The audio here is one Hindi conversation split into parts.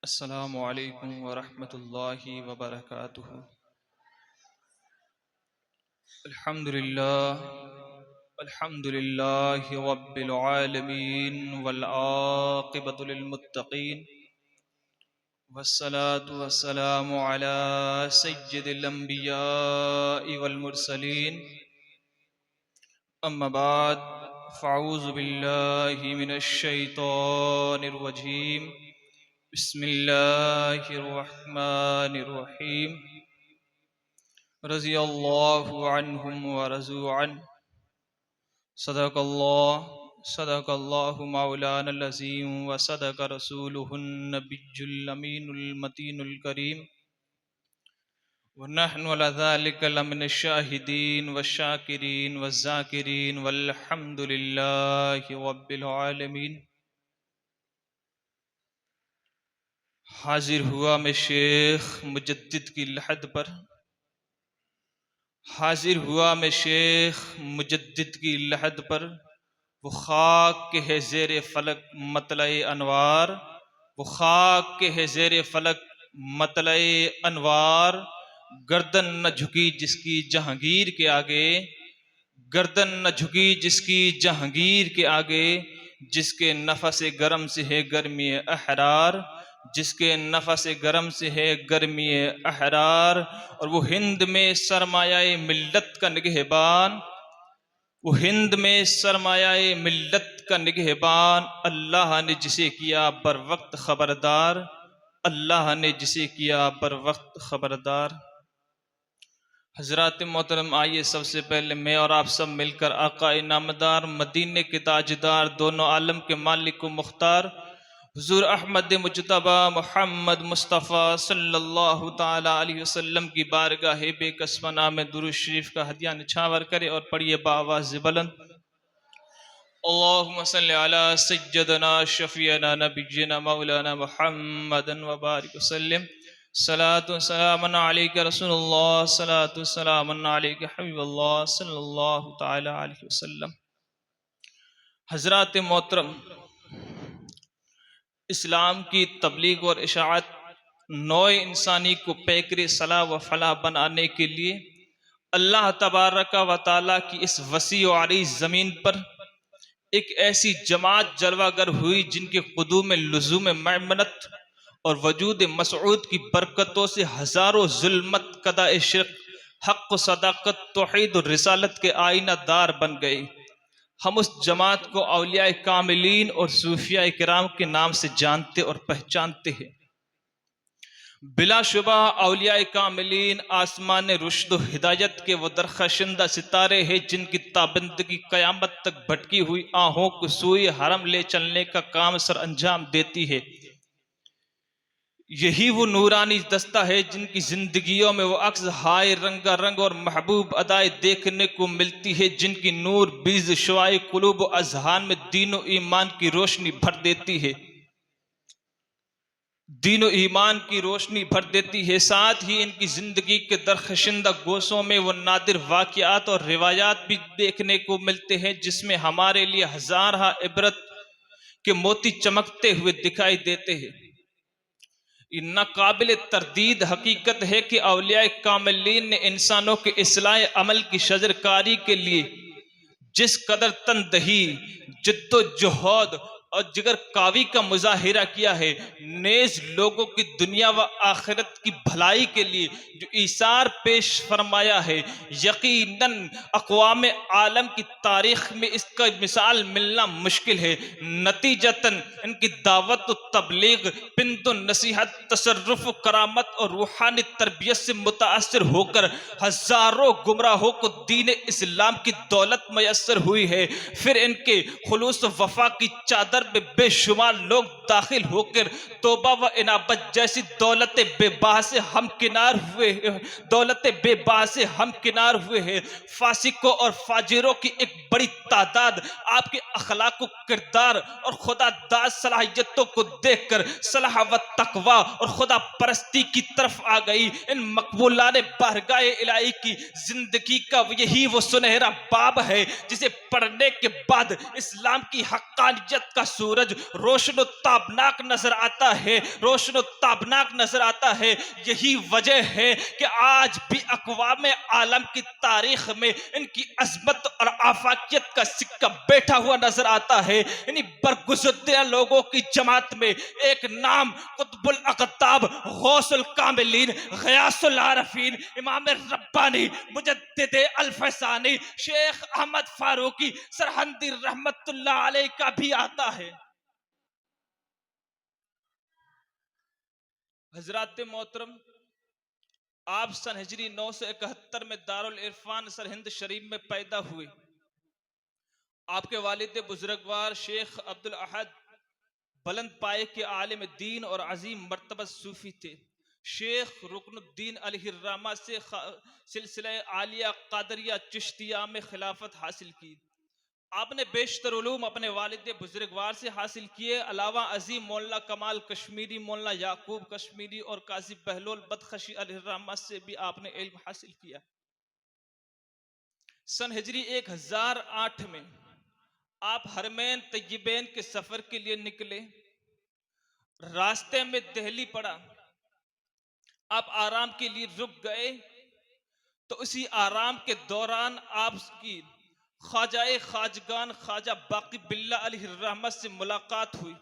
अस्सलामु अलैकुम वरहमतुल्लाहि वबरकातुहु। अल्हम्दुलिल्लाह अल्हम्दुलिल्लाहि रब्बिल आलमीन वल आक़िबतु लिल मुत्तक़ीन वस्सलातु वस्सलामु अला सय्यिदिल अंबियाइ वल मुरसलीन अम्मा बाद फ़अऊज़ु बिल्लाहि मिनश शैतानिर रजीम बिस्मिल्लाहिर रहमानिर रहीम रज़ियल्लाहु अन्हुम व रज़ू अन्हु सदक़ल्लाहु मौलानल अज़ीम व सदक़ रसूलुहुन नबियुल अमीनुल मतीनुल करीम व नहनु अला ज़ालिका लमिनश शाहिदीन व शाकिरीन व ज़ाकिरीन वल्हम्दुलिल्लाहि रब्बिल आलमीन। हाजिर हुआ मैं शेख मुजद्दिद की लहद पर, हाजिर हुआ मैं शेख मुजद्दिद की लहद पर। वो खाक के है ज़ेरे फलक मतलए अनवार, वो खाक के है ज़ेरे फलक मतलए अनवार। गर्दन न झुकी जिसकी जहांगीर के आगे, गर्दन न झुकी जिसकी जहांगीर के आगे। जिसके नफस गरम से है गर्मी अहरार, जिसके नफस गरम से है गर्मी अहरार। और वो हिंद में सरमायाए मिल्लत का निगहबान, वो हिंद में सरमायाए मिल्लत का निगहबान। अल्लाह ने जिसे किया बर वक्त खबरदार, अल्लाह ने जिसे किया बर वक्त खबरदार। हजरात मोहतरम, आइए सबसे पहले मैं और आप सब मिलकर आका इनामदार मदीने के ताजदार दोनों आलम के मालिक व मुख्तार हुजूर अहमद मुजतबा मोहम्मद मुस्तफ़ा सल्लल्लाहु ताला अलैहि वसल्लम की बारगाह बेकसमना में दुरूद शरीफ का हदिया निछावर करे और पढ़िए बावाज़ बुलंद। अल्लाहुम्मा सल्लि अला सय्यदना शफीअना नबिय्यना मौलाना मुहम्मदन व बारिक वसल्लम। सलातु सलामन अलैका रसूलुल्लाह, सलातु सलामन अलैका हबीबुल्लाह सल्लल्लाहु ताला अलैहि वसल्लम। हजरात मोहतरम, इस्लाम की तबलीग और इशाअत नौ इंसानी को पैकरे सलाह व फलाह बनाने के लिए अल्लाह तबारक व ताला की इस वसी व अरीज़ ज़मीन पर एक ऐसी जमात जलवागर हुई जिनके क़ुदूम लुज़ूम मैमनत और वजूद मसऊद की बरकतों से हज़ारों जुल्मत कदा शिर्क हक़ सदाकत तौहीद और रिसालत के आईना दार बन गए। हम उस जमात को औलिया कामिलीन और सूफिया किराम के नाम से जानते और पहचानते हैं। बिलाशुबा औलिया कामिलीन आसमान रुश्द हिदायत के वो दरखशिंदा सितारे हैं जिनकी ताबंदगी क़यामत तक भटकी हुई आहों को सूए हरम ले चलने का काम सर अंजाम देती है। यही वो नूरानी दस्ता है जिनकी जिंदगियों में वो अक्स हाय रंगा रंग और महबूब अदाए देखने को मिलती है, जिनकी नूर बीज शुआए कुलूब व अजहान में दीन व ईमान की रोशनी भर देती है, दीन व ईमान की रोशनी भर देती है। साथ ही इनकी जिंदगी के दरखशिंदा गोशों में वो नादिर वाक़ियात और रिवायात भी देखने को मिलते हैं जिसमें हमारे लिए हज़ार इबरत के मोती चमकते हुए दिखाई देते हैं। नाकाबिल तरदीद हकीकत है कि औलिया कामिलीन ने इंसानों के इस्लाह अमल की शजरकारी के लिए जिस कदर तनदही जिद्दोजहद और जिगर कावी का मुजाहिरा किया है, नेज लोगों की दुनिया व आखिरत की भलाई के लिए जो ईसार पेश फरमाया है, यकीनन अक़वाम आलम की तारीख में इसका मिसाल मिलना मुश्किल है। नतीजतन इनकी दावत व तबलीग बिंदु नसीहत तसर्रुफ करामत और रूहानी तरबियत से मुतासर होकर हजारों गुमराहों को दीन इस्लाम की दौलत मैसर हुई है। फिर इनके खुलूस वफा की चादर में बेशुमार लोग दाखिल होकर तौबा व इनाबत जैसी दौलत बेबाह से हमकिनार हुए, दौलत बेबाह से हमकिनार हुए हैं। फासिकों और फाजिरों की एक बड़ी तादाद आपके अखलाक व किरदार और खुदा दाद सलाहियतों को देखकर सलाह व तकवा और खुदा परस्ती की तरफ आ गई। इन मकबूलाने बारगाह इलाही की जिंदगी का यही वो सुनहरा बाब है जिसे पढ़ने के बाद इस्लाम की हक्कानियत का सूरज रोशन ताबनाक नजर आता है, रोशन ताबनाक नजर आता है। यही वजह है कि आज भी अक़वाम आलम की तारीख में इनकी अजमत और आफाकियत का सिक्का बैठा हुआ नजर आता है। इन्हीं बरगुज़िरदा लोगों की जमात में एक नाम कुतुबुल अक़ताब, गौसुल कामिलीन, ग़ियासुल आरफ़ीन, इमाम रब्बानी, मुजद्दिद अल फैसानी, शेख अहमद फारूकी सरहंदी रहमतुल्लाह अलैह का भी आता है। हजरात मोहतरम, आप सन हिजरी 971 में दारुल इरफान सरहिंद शरीफ में पैदा हुए। आपके वालिद बुजुर्गवार शेख अब्दुल अहद बुलंद पाए के आलिम दीन और अजीम मर्तबा सूफी थे। शेख रुकनुद्दीन अलहिर्रामा से सिलसिला आलिया कादरिया चिश्तिया में खिलाफत हासिल की। आपने बेशतर उलूम अपने वालिद बुजुर्गवार से हासिल किए, अलावा अजीम मौलाना कमाल कश्मीरी, मौलाना याकूब कश्मीरी और काजी बहलोल बदखशी अलहिर्रामा से भी आपने इल्म हासिल किया। सन हिजरी 1008 में आप हरमैन तय्यबैन के सफर के लिए निकले। रास्ते में दिल्ली पड़ा, आप आराम के लिए रुक गए। तो उसी आराम के दौरान आपकी ख्वाजाए खाजगान ख्वाजा बाकी बिल्ला अलैहिर्रहमत से मुलाकात हुई।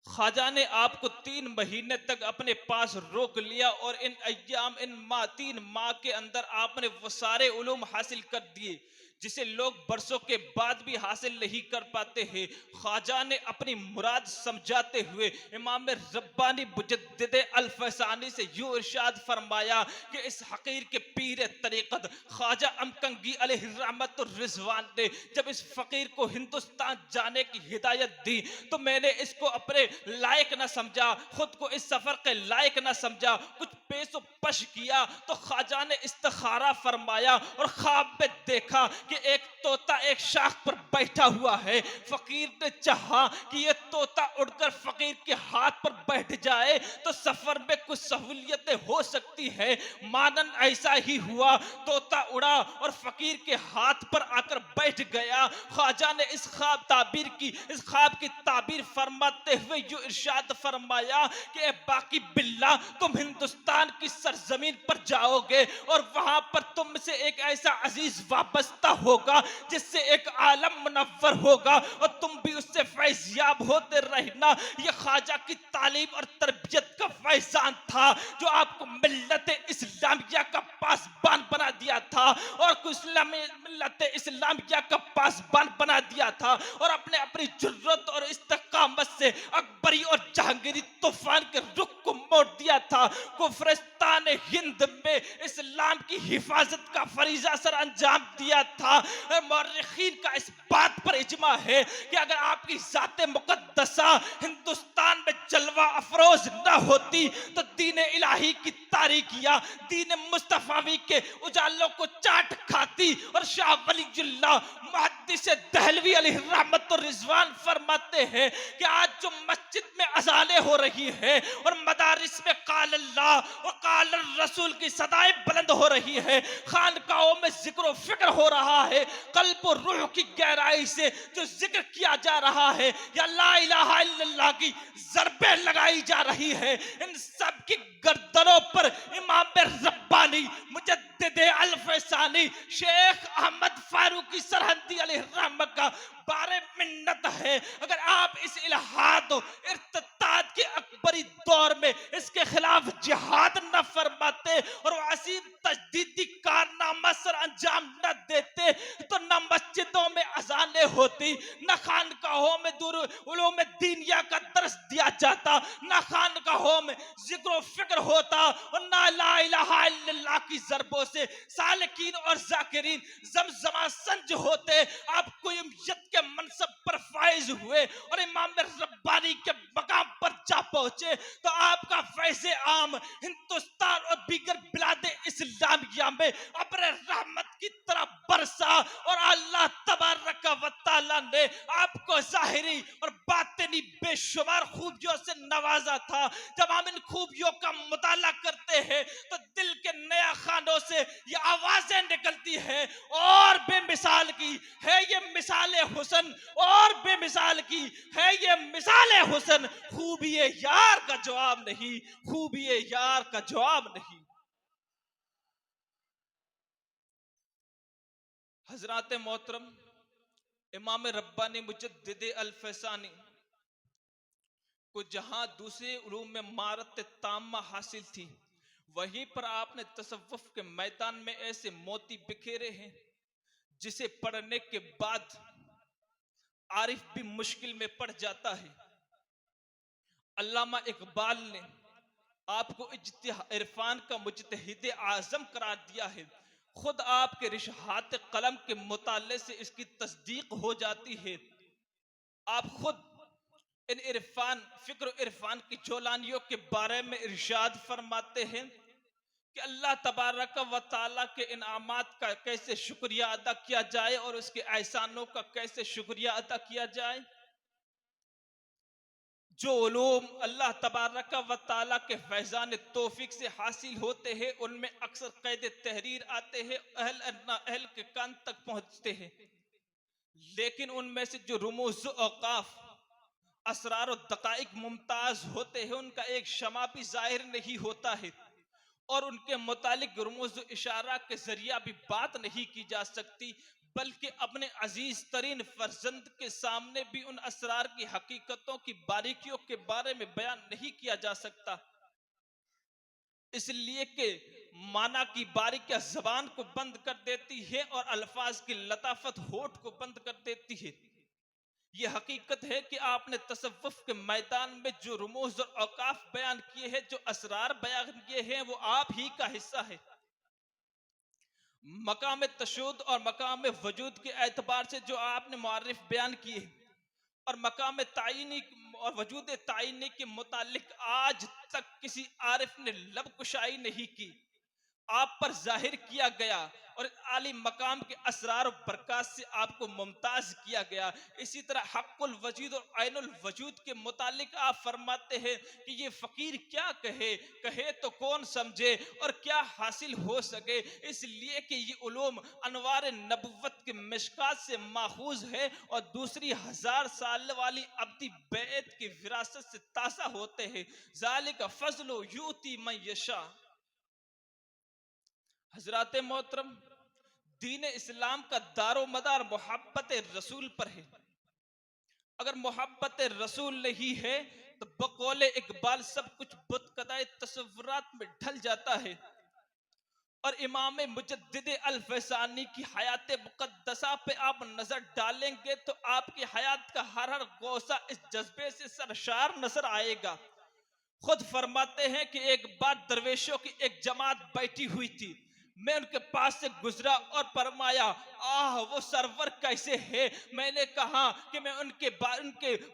ख्वाजा ने आपको 3 महीने तक अपने पास रोक लिया और इन अय्याम, इन 3 माह के अंदर आपने वो सारे उलूम हासिल कर दिए जिसे लोग बरसों के बाद भी हासिल नहीं कर पाते हैं। ख्वाजा ने अपनी मुराद समझाते हुए इमाम रब्बानी मुजद्दिद अल फैसानी से यूं इरशाद फरमाया कि इस हकीर के पीर तरीक़त ख्वाजा अमकंगी अलैहिर्रहमतुर रिज़वान ने जब इस फकीर को हिंदुस्तान जाने की हिदायत दी तो मैंने इसको अपने लायक ना समझा, खुद को इस सफर के लायक ना समझा, कुछ पेशो पश किया। तो ख्वाजा ने इस्तिखारा फरमाया और ख्वाब में देखा कि एक तोता एक शाख पर बैठा हुआ है। फकीर ने चाहा कि ये तोता उड़कर फकीर के हाथ पर बैठ जाए तो सफर में कुछ सहूलियतें हो सकती है। मानन ऐसा ही हुआ, तोता उड़ा और फकीर के हाथ पर आकर बैठ गया। ख्वाजा ने इस ख्वाब की ताबीर फरमाते हुए जो इरशाद फरमाया कि बाकी बिल्ला, तुम हिंदुस्तान की सरजमीन पर जाओगे और वहां पर तुम से एक ऐसा अजीज वाबस्ता होगा जिससे एक आलम मुनव्वर होगा और तुम भी उससे फैज़याब होते रहना। यह ख्वाजा की तालीम और तरबियत का फैजान था जो आपको मिल्लत इस्लामिया का पासबान बना दिया था और मिल्लत इस्लामिया का पासबान बना दिया था और अपनी जुर्रत और इस्तिकामत से अकबरी और जहांगीरी तूफान के रुख को मोड़ दिया था। कुफरिस्तान हिंद में इस्लाम की हिफाजत का फरीजा सर अंजाम दिया था। मौर्रिखीन का इस बात पर इजमा है कि अगर आपकी ज़ाते मुक़द्दसा हिंदुस्तान में जलवा अफरोज न होती तो दीन इलाही की तारीकियां, दीन मुस्तफावी के उजालों को चाट खाती। और शाह वलीउल्लाह मुहद्दिस दहलवी अलैहिर्रहमतुर रिज़वान फरमाते हैं कि आज जो मस्जिद में अज़ानें हो रही है और मदारिस में क़ाल अल्लाह और क़ाल रसूल की सदाएं बुलंद हो रही है, खानकाहों में जिक्र फिक्र हो रहा है, कल्ब और रूह की गहराई से जो जिक्र किया जा रहा है या ला इलाहा इल्लल्लाह की ज़रबें लगाई जा रही है, इन सब की गर्दनों पर इमाम रब्बानी मुजद्दिद अल फैसानी शेख अहमद फारूकी सरहंदी अलैहिर्रहमत का बारे मिन्नत है। अगर आप इस इल्हाद इर्तिदाद के अकबरी दौर में इसके खिलाफ जिहाद न फरमाते और असीम तजदीदी कारनामा सर अंजाम न देते तो न मस्जिदों में अजानें होती, न खानकाहों में दूर उलूम दीनिया का दर्स दिया जाता, न खानकाहों में जिक्र फिक्र होता और न ला इलाहा इल्लल्लाह की ज़रबों से सालिकीन और ज़ाकिरीन ज़मज़मा संज होते। आप क़ुय्यूमियत के मनसब पर फाइज हुए और इमाम रब्बानी के मकाम पर जा पहुंचे तो आपका फैज़े आम हिंदुस्तान और दीगर बिलादे इस्लामिया जिंदगियां में अपने रहमत की तरह बरसा और अल्लाह तबारक व तआला ने आपको ज़ाहिरी और बातिनी बेशुमार खूबियों से नवाजा था। जब हम इन खूबियों का मुताला करते हैं तो दिल के नया खानों से ये आवाजें निकलती है और बेमिसाल की है ये मिसाल हुसन, और बेमिसाल की है ये मिसाल हुसन। खूबी यार का जवाब नहीं, खूबी यार का जवाब नहीं। हजरात मोहतरम, इमाम रब्बानी मुजद्दिद अल फैसानी को जहां दूसरे उलूम में महारत तामा हासिल थी, वहीं पर आपने तसव्वुफ के मैदान में ऐसे मोती बिखेरे हैं जिसे पढ़ने के बाद आरिफ भी मुश्किल में पड़ जाता है। अल्लामा इकबाल ने आपको इरफान का मुजतहिद आजम करार दिया है। खुद आपके रिशहात कलम के मुताले से इसकी तस्दीक हो जाती है। आप खुद इन इरफान फिक्र इरफान की जोलानियों के बारे में इरशाद फरमाते हैं कि अल्लाह तबारक व तआला के इनामात का कैसे शुक्रिया अदा किया जाए और उसके एहसानों का कैसे शुक्रिया अदा किया जाए। जो उलूम अल्लाह तबारक व तआला के फैज़ान तौफीक से हासिल होते हैं उनमें अक्सर कैद तहरीर आते हैं, अहल के कान तक पहुंचते हैं, लेकिन उनमें से जो रुमूज़ औक़ाफ़ असरार और दकाइक मुमताज होते हैं उनका एक शमा भी जाहिर नहीं होता है और उनके मुतालिक रुमूज़ इशारा के जरिया भी बात नहीं की जा सकती, बल्कि अपने अजीज तरीन फर्जंद के सामने भी उन असरार की हकीकतों की बारीकियों के बारे में बयान नहीं किया जा सकता, इसलिए कि माना की बारीकियां जबान को बंद कर देती है और अल्फाज की लताफत होठ को बंद कर देती है। ये हकीकत है कि आपने तसव्वुफ के मैदान में जो रुमूज़ और औकाफ बयान किए हैं, जो असरार बयान किए हैं, वो आप ही का हिस्सा है। मकाम तशुद और मकाम वजूद के एतबार से जो आपने मुआरिफ बयान किए और मकाम तायनी और वजूद तायनी के मुतालिक आज तक किसी आरिफ ने लब कुशाई नहीं की, आप पर जाहिर किया गया और आली मकाम के असरार और बरकत से आपको मुमताज किया गया। इसी तरह हक़्क़ुल वजूद और ऐनुल वजूद के मुतालिक आप फरमाते हैं कि ये फकीर क्या कहे, कहे तो कौन समझे और क्या हासिल हो सके, इसलिए कि ये उलूम अनवार नबुव्वत के मिशकात से माखूज है और दूसरी 1000 साल वाली अब्दी बैत की विरासत से ताज़ा होते हैं। ज़ालिका फ़ज़्लु यूती मन यशा। हजरात मोहतरम, दीन इस्लाम का दारो मदार मोहब्बत रसूल पर है। अगर मोहब्बत रसूल नहीं है तो बकौले इकबाल सब कुछ बुतकदाए तसव्वुरात में ढल जाता है और इमाम मुजद्दिद अल फैसानी की हयात मुक़द्दसा पे आप नजर डालेंगे तो आपकी हयात का हर हर गोसा इस जज्बे से सरशार नजर आएगा। खुद फरमाते हैं कि एक बार दरवेशों की एक जमात बैठी हुई थी, मैं उनके पास से गुजरा और फरमाया, आह वो सरवर कैसे है। मैंने कहा कि मैं उनके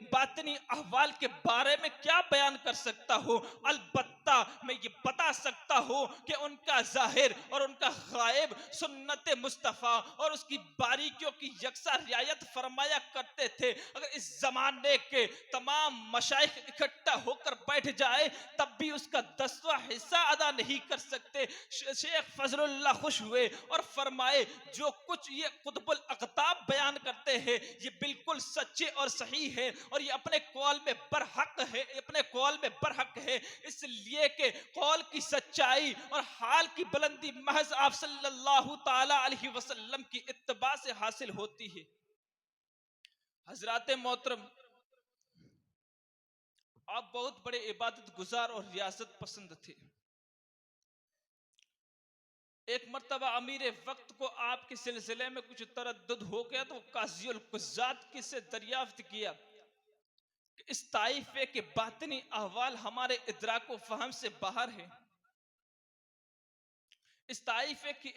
बातिनी अहवाल के बारे में क्या बयान कर सकता हूँ, अलबत्ता मैं ये बता सकता हूँ कि उनका जाहिर और उनका गायब सुन्नत मुस्तफ़ा और उसकी बारीकियों की यकसा रियायत फरमाया करते थे। अगर इस जमाने के तमाम मशाइख इकट्ठा होकर बैठ जाए तब भी उसका 10वां हिस्सा अदा नहीं कर सकते। शेख फजलुल्लाह खुश हुए और फरमाए, जो कुछ ये कुतुबुल अक़ताब बयान करते हैं ये बिल्कुल सच्चे और सही है और ये अपने कौल में बरहक है, अपने कौल में बरहक है, इसलिए कि कौल की सच्चाई और हाल की बुलंदी महज आप सल्लल्लाहु ताला अलैहि वसल्लम की इत्तबा से हासिल होती है। हजरात मोहतरम, आप बहुत बड़े इबादत गुजार और रियासत पसंद थे। एक मर्तबा अमीर वक्त को आपके सिलसिले में कुछ तरद्दुद हो गया तो काज़ीउल कुज़्ज़ात की से दरियाफ्त किया कि इस ताइफे के बातिनी अहवाल हमारे इदराक व फहम से बाहर है। इस ताइफे की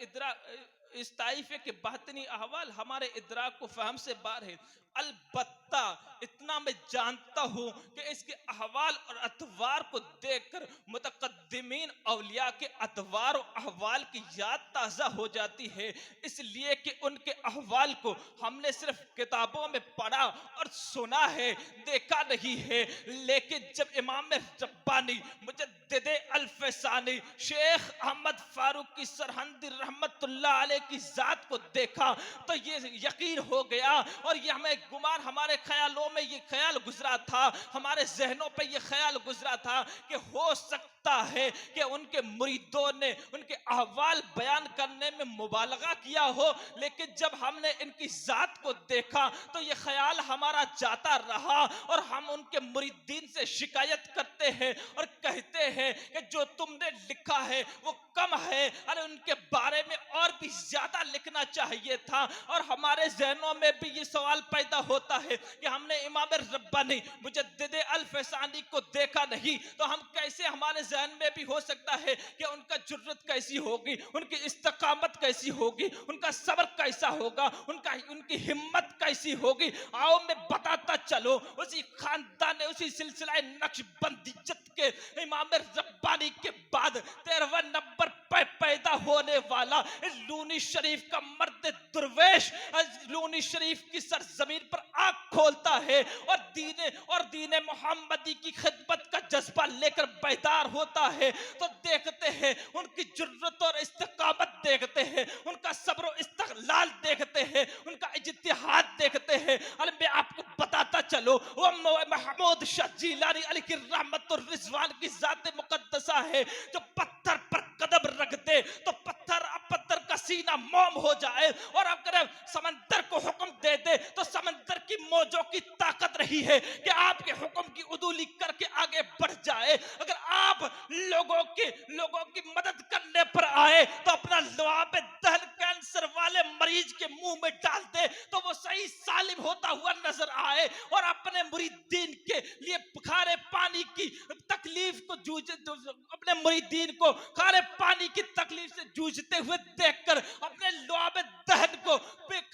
इस ताइफे के बातिनी अहवाल हमारे इदराक को फहम से बाहर है। अलबत्ता इतना मैं जानता हूं कि इसके अहवाल और अतवार को देखकर मुतकद्दिमीन औलिया के अतवार और अहवाल की याद ताज़ा हो जाती है, इसलिए कि उनके अहवाल को हमने सिर्फ किताबों में पढ़ा और सुना है, देखा नहीं है। लेकिन जब इमाम रब्बानी मुजद्दिद अल-फैसानी शेख अहमद फारूक की सरहंदी रहमतुल्लाह अलैह की जात को देखा तो ये यकीन हो गया, और ये हमें गुमान, हमारे ख्यालों में ये ख्याल गुजरा था, हमारे जहनों पे ये ख्याल गुजरा था कि हो सकता है कि उनके मुरीदों ने उनके अहवाल बयान करने में मुबालगा किया हो। लेकिन जब हमने इनकी जात को देखा तो ये ख्याल हमारा जाता रहा, और हम उनके मुरीदीन से शिकायत करते हैं और कहते हैं कि जो तुमने लिखा है वो कम है, अरे उनके बारे में और भी ज्यादा लिखना चाहिए था। और हमारे जहनों में भी ये सवाल पैदा होता है कि हमने इमाम रब्बानी मुजद्दिद अल-फैसानी को देखा नहीं, तो हम कैसे, हमारे जहन में भी हो सकता है कि उनका जुर्रत कैसी होगी, उनकी इस्तकामत कैसी होगी, उनका सब्र कैसा होगा, उनकी हिम्मत कैसी होगी। आओ मैं बताता चलो, उसी खानदान, उसी सिलसिला नक्शबंदियत के इमाम रब्बानी के बाद 13वां नंबर पर पैदा होने वाला लूनी शरीफ का मर्द दुर्वेश लूनी शरीफ की सरजमीन पर आंख खोलता है और दीन मोहम्मदी की खिदमत का जज्बा लेकर बेदार होता है, तो देखते हैं उनकी जुर्रत और इस्तिकामत देखते हैं, उनका सब्र और इस्तगलाल देखते हैं, उनका इज्तिहाद देखते हैं। अरे मैं आपको बताता चलो, वो महमूद शाह जिलानी अली की रहमतुर रिजवान की जात मुकद्दसा है, जो पत्थर पर कदम रख दे तो पत्थर का सीना मोम हो जाए, और अगर समंदर को हुक्म दे दे तो समंदर की मौजों की ताकत रही है कि आपके हुक्म की उदूली करके आगे बढ़ जाए। अगर आप लोगों की मदद करने पर आए तो अपना लुआब दहन कैंसर वाले मरीज के मुंह में डाल दे तो वो सही सालिम होता हुआ नजर आए, और अपने मुरीदीन के लिए खारे पानी की तकलीफ को अपने मुरीदीन को खारे पानी की तकलीफ से जूझते हुए देखकर अपने लुआब दहन को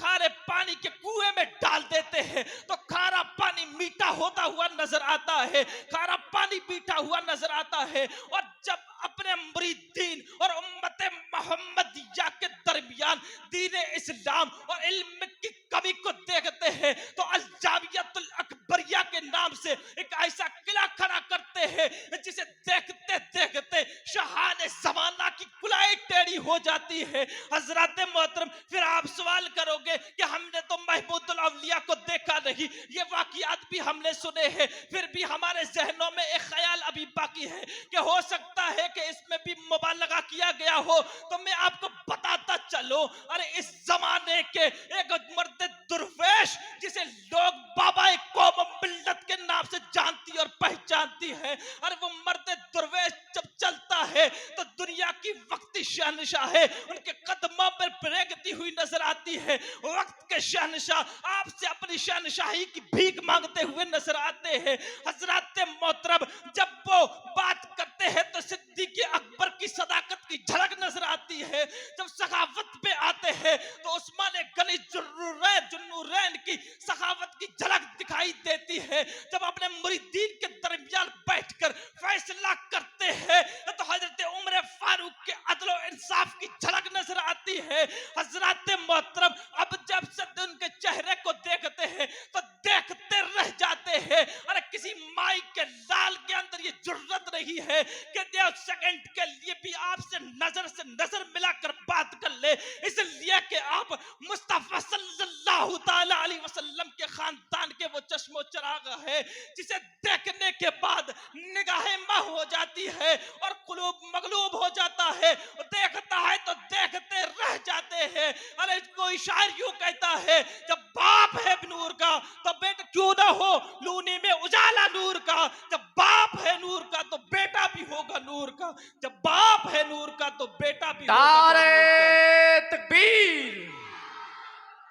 खारे पानी के कुएं में डाल देते हैं, तो खारा पानी मीठा होता हुआ नजर आता है, खारा पानी मीठा हुआ नजर आता है। और जब अपने मुरीदीन और उम्मत मोहम्मदिया के दरमियान दीन इस्लाम और इल्म की कमी को देखते हैं तो अल जामियतुल अकबरिया के नाम से एक ऐसा किला खड़ा करते हैं जिसे देखते देखते शहाने ज़माना की कुलाई टेढ़ी हो जाती है। हजरत मोहतरम, फिर आप सवाल करोगे कि हमने तो महमूदुल अवलिया को देखा नहीं, ये वाक़ियात भी हमने सुने हैं, फिर भी हमारे जहनों में एक ख्याल अभी बाकी है कि हो सकता है कि इसमें भी मुबालगा किया गया हो। तो मैं आपको बताता चलो, अरे इस जमाने के एक मर्द दुर्वेश जिसे लोग बाबा कौम मिल्लत के नाम से जानती और पहचानती है, अरे वो मर्द दुर्वेश जब चलता है तो दुनिया की वक्ती शहनशाह है उनके कदमों पर रेंगती हुई नजर आती है। वक्त के शहनशाह आपसे अपनी शहनशाही की भीख मांगते हुए नजर आते हैं। हजरत मोहतरम, जब वो बात करते हैं तो सिद्दीक़ अकबर की सदाकत की झलक नजर आती है, जब सखावत पे आते हैं तो उस्मान गनी जुन्नूरैन की सखावत की झलक दिखाई देती है, जब अपने मुरीदीन के दरमियान बैठकर फैसला करते हैं तो हजरत उमर फारूक के अदल और इंसाफ की झलक नजर आती है। हजरत मोहतरम, अब जब से उनके चेहरे को देखते हैं तो देखते रह जाते हैं। अरे किसी माई के लाल के अंदर ये जुर्रत नहीं है कि 1 सेकंड के लिए भी आपसे नजर मिलाकर बात कर ले, इसलिए कि आप मुस्तफा सल्लल्लाहु ताला अलैहि वसल्लम के खानदान के वो चश्मो चिराग है जिसे देखने के बाद निगाहें माह हो जाती है और कुलूब मगलूब हो जाता है, देखता है तो देखते रह जाते हैं। अरे कोई शायर यूं कहता है, जब बाप है नूर का तो बेटा क्यों ना हो लूनी में उजाला नूर का, जब बाप है नूर का तो बेटा भी होगा नूर का, जब बाप है नूर का तो बेटा भी होगा नूर का। नारे तकबीर,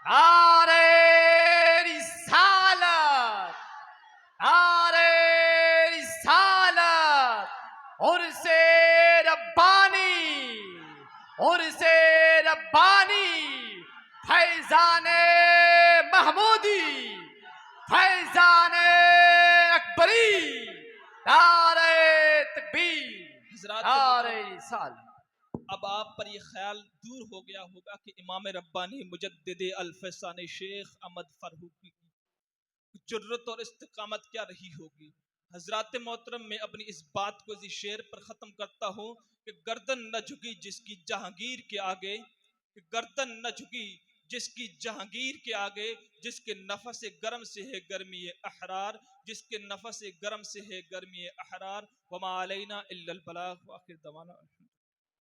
नारे रिसालत, नारे रिसालत, उर्से रब्बानी, उर्से रब्बानी। फैजान महमूदी, फैजान अकबरी, नारे तकबीर, हजरात नारे साल। अब आप पर यह ख्याल दूर हो गया होगा कि इमाम रब्बानी मुजद्दिद अल-फैज़ान शेख अहमद फर्रुकी की जुर्रत और इस्तिकामत क्या रही होगी। हजरात मोहतरम, मैं अपनी इस बात को इसी शेर पर ख़त्म करता हूँ कि गर्दन न झुकी जिसकी जहांगीर के आगे, कि गर्दन न झुकी जिसकी जहांगीर के आगे, जिसके नफस गर्म से है गर्मी अहरार, जिसके नफस गर्म से है गर्मी अहरार। वमा अलैना इल्लल बलाग। व आखिर दवाना।